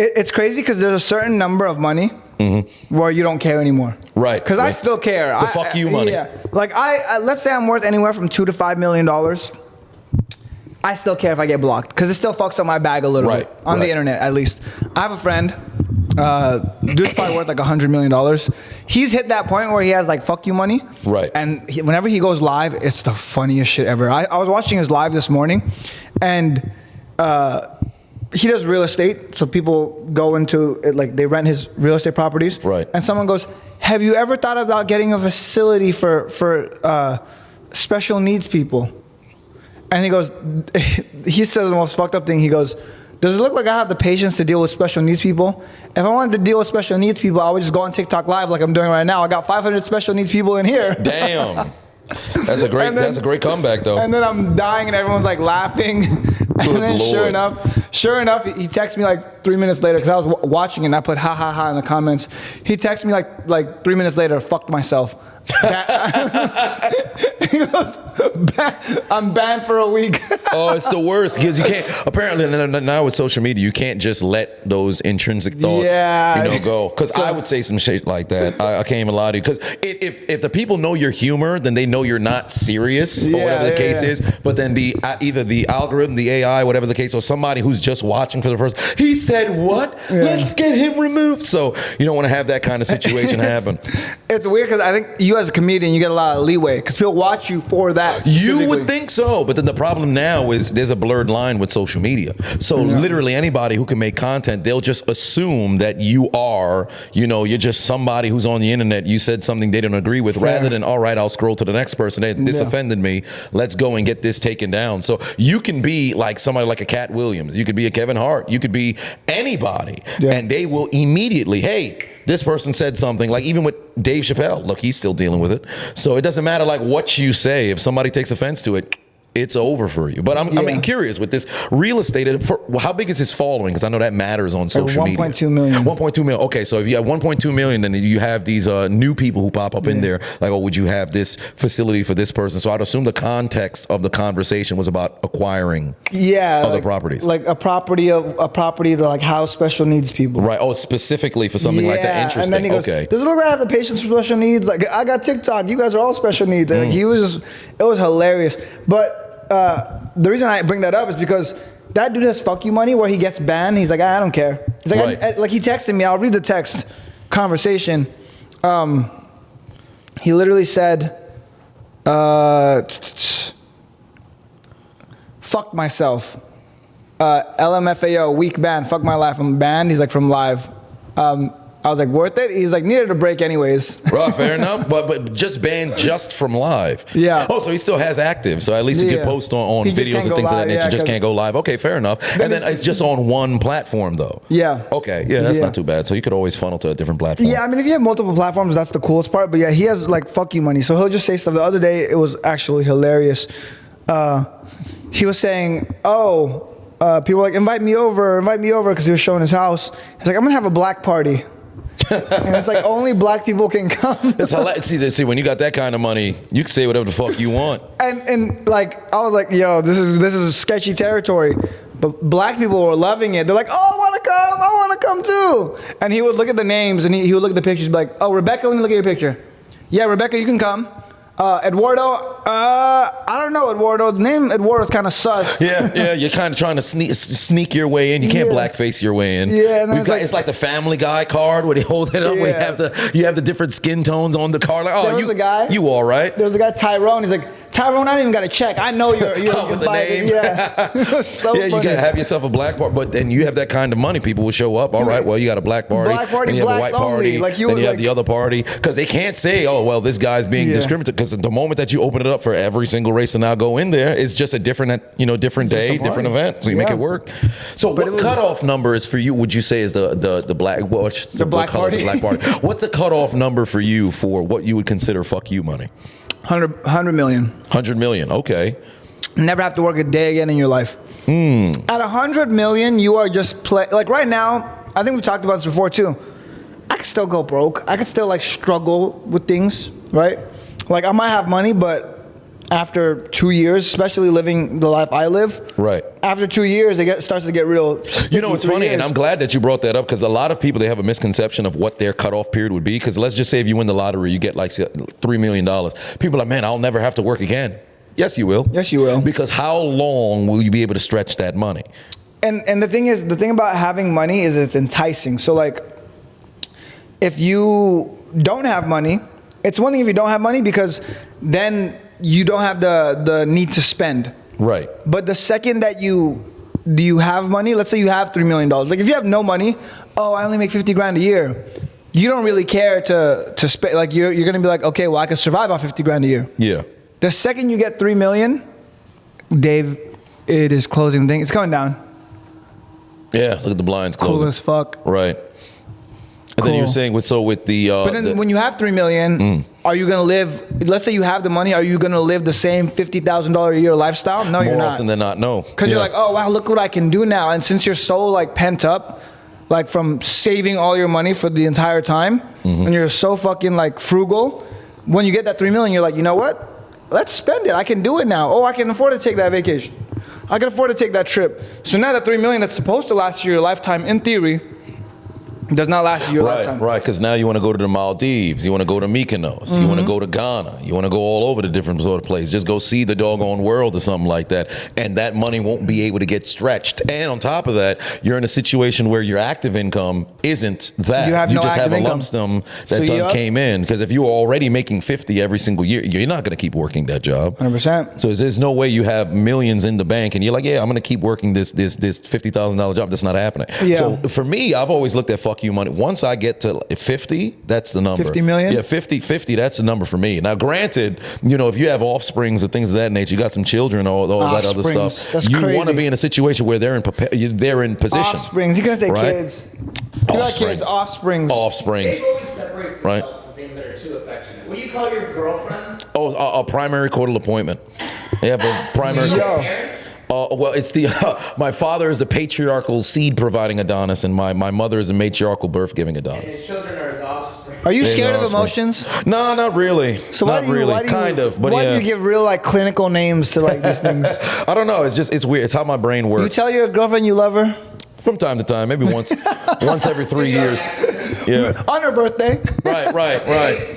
It's crazy because there's a certain number of money where you don't care anymore. Right. Because I still care. The fuck you money. Yeah. Like let's say I'm worth anywhere from $2 to $5 million. I still care if I get blocked because it still fucks up my bag a little bit on the internet, at least. I have a friend, dude's probably worth like $100 million. He's hit that point where he has like fuck you money. Right. And whenever he goes live, it's the funniest shit ever. I was watching his live this morning, and he does real estate. So people go into it, like they rent his real estate properties. Right. And someone goes, have you ever thought about getting a facility for special needs people? And he goes, he said the most fucked up thing. He goes, does it look like I have the patience to deal with special needs people? If I wanted to deal with special needs people, I would just go on TikTok live like I'm doing right now. I got 500 special needs people in here. Damn. That's a great comeback though. And then I'm dying and everyone's like laughing. And then sure enough, he texted me like 3 minutes later because I was watching it and I put ha ha ha in the comments. He texted me like 3 minutes later, fucked myself. He goes, I'm banned for a week. Oh, it's the worst because you can't. Apparently, now with social media, you can't just let those intrinsic thoughts, go. Because I would say some shit like that. I can't even lie to you. Because if the people know your humor, then they know you're not serious or whatever the case is. But then either the algorithm, the AI, whatever the case, or somebody who's just watching for the first, he said what? Yeah. Let's get him removed. So you don't want to have that kind of situation happen. It's weird because I think you as a comedian, you get a lot of leeway because people watch you for that. You would think so, but then the problem now is there's a blurred line with social media. So literally anybody who can make content, they'll just assume that you are, you're just somebody who's on the internet. You said something they don't agree with, rather than, all right, I'll scroll to the next person. This offended me. Let's go and get this taken down. So you can be like somebody like a Cat Williams. You could be a Kevin Hart. You could be anybody, and they will immediately, hey, this person said something. Like even with Dave Chappelle, look, he's still dealing with it. So it doesn't matter like what you say. If somebody takes offense to it, it's over for you. But I'm curious with this real estate. How big is his following? Because I know that matters on social media. 1.2 million. 1.2 million. Okay, so if you have 1.2 million, then you have these new people who pop up in there. Like, oh, would you have this facility for this person? So I'd assume the context of the conversation was about acquiring other properties. Like a property to like house special needs people. Right. Oh, specifically for something like that. Interesting. And then he goes, does it look like I have the patience for special needs? Like I got TikTok. You guys are all special needs. Like it was hilarious. But the reason I bring that up is because that dude has fuck you money where he gets banned. He's like, I don't care. He's like, like he texted me. I'll read the text conversation. He literally said, fuck myself. LMFAO, weak ban, fuck my life. I'm banned. He's like, from live. I was like, worth it? He's like, needed a break anyways. Right, fair enough. But just banned just from live. Yeah. Oh, so he still has active. So at least he can post on videos and things of that nature. Yeah, just can't go live. Okay, fair enough. And then it's just on one platform though. Yeah. Okay. Yeah, that's not too bad. So you could always funnel to a different platform. Yeah, I mean, if you have multiple platforms, that's the coolest part. But yeah, he has like fuck you money. So he'll just say stuff. The other day, it was actually hilarious. He was saying, people were like, invite me over, because he was showing his house. He's like, I'm going to have a black party. And it's like only black people can come. It's hilarious. See, when you got that kind of money, you can say whatever the fuck you want. And like I was like, yo, this is sketchy territory. But black people were loving it. They're like, oh, I want to come too. And he would look at the names and he would look at the pictures and be like, oh, Rebecca, let me look at your picture. Yeah, Rebecca, you can come. Eduardo, I don't know, Eduardo. The name Eduardo's kind of sus. Yeah, you're kind of trying to sneak your way in. You can't blackface your way in. Yeah, and it's like the Family Guy card where they hold it up. Yeah. Where you have the different skin tones on the card. Like, oh, there was a guy. You all right? There was a guy, Tyrone. He's like, Tyrone, I didn't even got to check. I know you're with the name. Yeah. So yeah, funny. You gotta have yourself a black party, but then you have that kind of money, people will show up. All right, well, you got a black party, then you have a white party, then you have the other party, because they can't say, oh, well, this guy's being discriminated, because the moment that you open it up for every single race to now go in there, it's just a different, different day, different event, so you make it work. So what cutoff number is for you? Would you say is the black? The black party. Black party. What's the cutoff number for you for what you would consider fuck you money? 100 million. 100 million. Okay. Never have to work a day again in your life. At 100 million, you are just like right now. I think we talked about this before too. I could still go broke. I could still like struggle with things, right? Like I might have money, but after 2 years, especially living the life I live. Right. After 2 years, starts to get real. You know, it's funny, years. and I'm glad that you brought that up because a lot of people, they have a misconception of what their cutoff period would be. Because let's just say if you win the lottery, you get like $3 million. People are like, man, I'll never have to work again. Yes, you will. Yes, you will. Because how long will you be able to stretch that money? And the thing about having money is it's enticing. So like, if you don't have money, it's one thing if you don't have money because then you don't have the need to spend. Right. But the second that you have money, let's say you have $3 million. Like if you have no money, oh, I only make 50 grand a year. You don't really care to spend. Like you're gonna be like, okay, well I can survive on 50 grand a year. Yeah. The second you get 3 million, Dave, it is closing the thing. It's coming down. Yeah. Look at the blinds closing. Cool as fuck. Right. And then you were saying with the. But then when you have 3 million, are you gonna live? Let's say you have the money. Are you gonna live the same $50,000 a year lifestyle? No, you're not. More often than not, no. Because you're like, oh wow, look what I can do now. And since you're so like pent up, like from saving all your money for the entire time, and you're so fucking like frugal, when you get that 3 million, you're like, you know what? Let's spend it. I can do it now. Oh, I can afford to take that vacation. I can afford to take that trip. So now that 3 million that's supposed to last you your lifetime, in theory, does not last you your lifetime. Right, because now you want to go to the Maldives, you want to go to Mykonos, you want to go to Ghana, you want to go all over the different sort of places. Just go see the doggone world or something like that. And that money won't be able to get stretched. And on top of that, you're in a situation where your active income isn't that. You have no just have active a income. lump sum that came in. Because if you were already making 50 every single year, you're not going to keep working that job. 100%. So there's no way you have millions in the bank and you're like, yeah, I'm going to keep working this $50,000 job. That's not happening. Yeah. So for me, I've always looked at fuck you money. Once I get to 50, that's the number. 50 million? Yeah, 50, that's the number for me. Now, granted, you know, if you have offsprings or things of that nature, you got some children or all that other stuff, that's you crazy. want to be in a situation where they're in position. Offsprings. You're going to say right? kids. You're like kids, offsprings. Offsprings. Dave always separates Right. himself from things that are too affectionate. What do you call your girlfriend? Oh, a primary coital appointment. They have a primary. Yo. Parents? Well, it's the my father is the patriarchal seed providing Adonis, and my mother is the matriarchal birth giving And Adonis. his children are his offspring. Are you They're scared of offspring. emotions? No, not really. So not really. Kind of, but why yeah. do you give real like clinical names to like these things? I don't know. It's weird. It's how my brain works. You tell your girlfriend you love her From time to time, maybe once every 3 years. Yeah. on her birthday. Right.